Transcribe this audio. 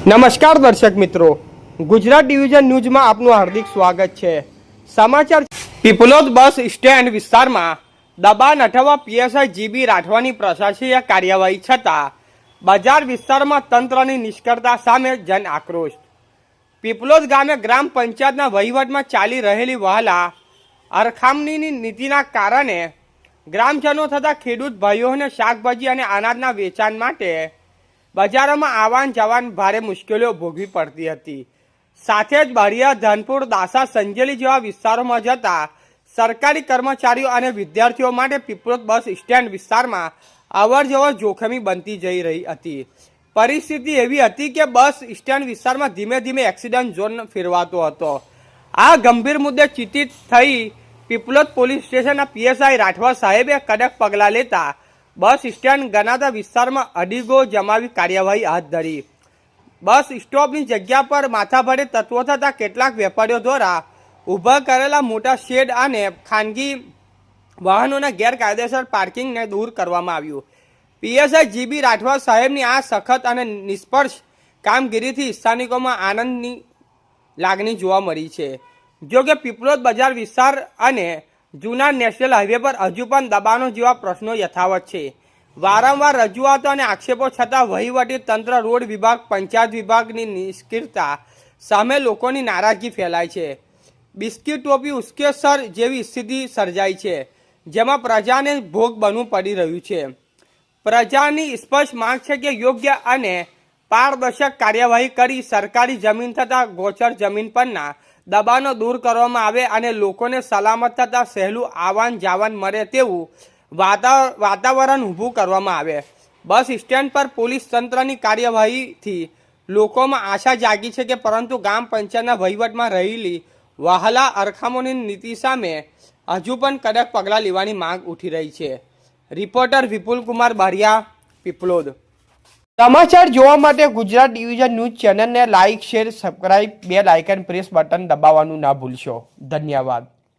નમસ્કાર દર્શક મિત્રો, ગુજરાત ડિવિઝન ન્યૂઝમાં આપનું હાર્દિક સ્વાગત છે। સમાચાર પીપલોદ બસ સ્ટેન્ડ વિસ્તારમાં દબાણ હટાવવા પીએસઆઈ જીબી રાઠવાની પ્રશાસકીય કાર્યવાહી છતાં બજાર વિસ્તારમાં તંત્રની નિષ્ક્રિયતા સામે જન આક્રોશ। પીપલોદ ગામે ગ્રામ પંચાયતના વહીવટમાં ચાલી રહેલી વહાલા અરખામણીની નીતિના કારણે ગ્રામજનો તથા ખેડૂત ભાઈઓને શાકભાજી અને અનાજના વેચાણ માટે બજારોમાં આવન જવાન ભારે મુશ્કેલીઓ ભોગવી પડતી હતી। સાથે જ બારિયા, ધનપુર, દાસા, સંજેલી જેવા વિસ્તારોમાં જતા સરકારી કર્મચારીઓ અને વિદ્યાર્થીઓ માટે પીપલોદ બસ સ્ટેન્ડ વિસ્તારમાં અવર જવર જોખમી બનતી જઈ રહી હતી। પરિસ્થિતિ એવી હતી કે બસ સ્ટેન્ડ વિસ્તારમાં ધીમે ધીમે એક્સિડન્ટ ઝોન ફેરવાતો હતો। આ ગંભીર મુદ્દે ચિંતિત થઈ પીપલોદ પોલીસ સ્ટેશનના પીએસઆઈ રાઠવા સાહેબે કડક પગલાં લેતા બસ સ્ટેન્ડ ગણાતા વિસ્તારમાં અડીગો જમાવી કાર્યવાહી હાથ ધરી। બસ સ્ટોપની જગ્યા પર માથાભારે તત્વો થતા કેટલાક વેપારીઓ દ્વારા ઊભા કરેલા મોટા શેડ અને ખાનગી વાહનોના ગેરકાયદેસર પાર્કિંગને દૂર કરવામાં આવ્યું। પીએસઆઈ જીબી રાઠવા સાહેબની આ સખત અને નિષ્પક્ષ કામગીરીથી સ્થાનિકોમાં આનંદની લાગણી જોવા મળી છે। જો કે પીપલોદ બજાર વિસ્તાર અને જૂના નેશનલ હાઈવે પર હજુ પણ દબાણો જેવા પ્રશ્નો યથાવત છે। વારંવાર રજૂઆતો અને આક્ષેપો છતાં વહીવટી તંત્ર, રોડ વિભાગ, પંચાયત વિભાગની નિષ્ક્રિયતા સામે લોકોની નારાજગી ફેલાય છે। બિસ્કીટ ટોપી ઉશ્કેસર જેવી સ્થિતિ સર્જાઈ છે, જેમાં પ્રજાને ભોગ બનવું પડી રહ્યું છે। પ્રજાની સ્પષ્ટ માંગ છે કે યોગ્ય અને પારદર્શક કાર્યવાહી કરી સરકારી જમીન તથા ગોચર જમીન પરના દબાણો દૂર કરવામાં આવે અને લોકોને સલામત થતા સહેલું આવન જાવન મળે તેવું વાતાવરણ ઊભું કરવામાં આવે। બસ સ્ટેન્ડ પર પોલીસ તંત્રની કાર્યવાહીથી લોકોમાં આશા જાગી છે કે પરંતુ ગામ પંચાયતના વહીવટમાં રહેલી વહાલા અરખામોની નીતિ સામે હજુ પણ કડક પગલાં લેવાની માંગ ઉઠી રહી છે। રિપોર્ટર વિપુલ કુમાર બારિયા, પીપલોદ। સમાચાર જોવા માટે ગુજરાત ડિવિઝન ન્યૂઝ ચેનલને like, share, subscribe, bell icon press button દબાવવાનું ના ભૂલશો। ધન્યવાદ।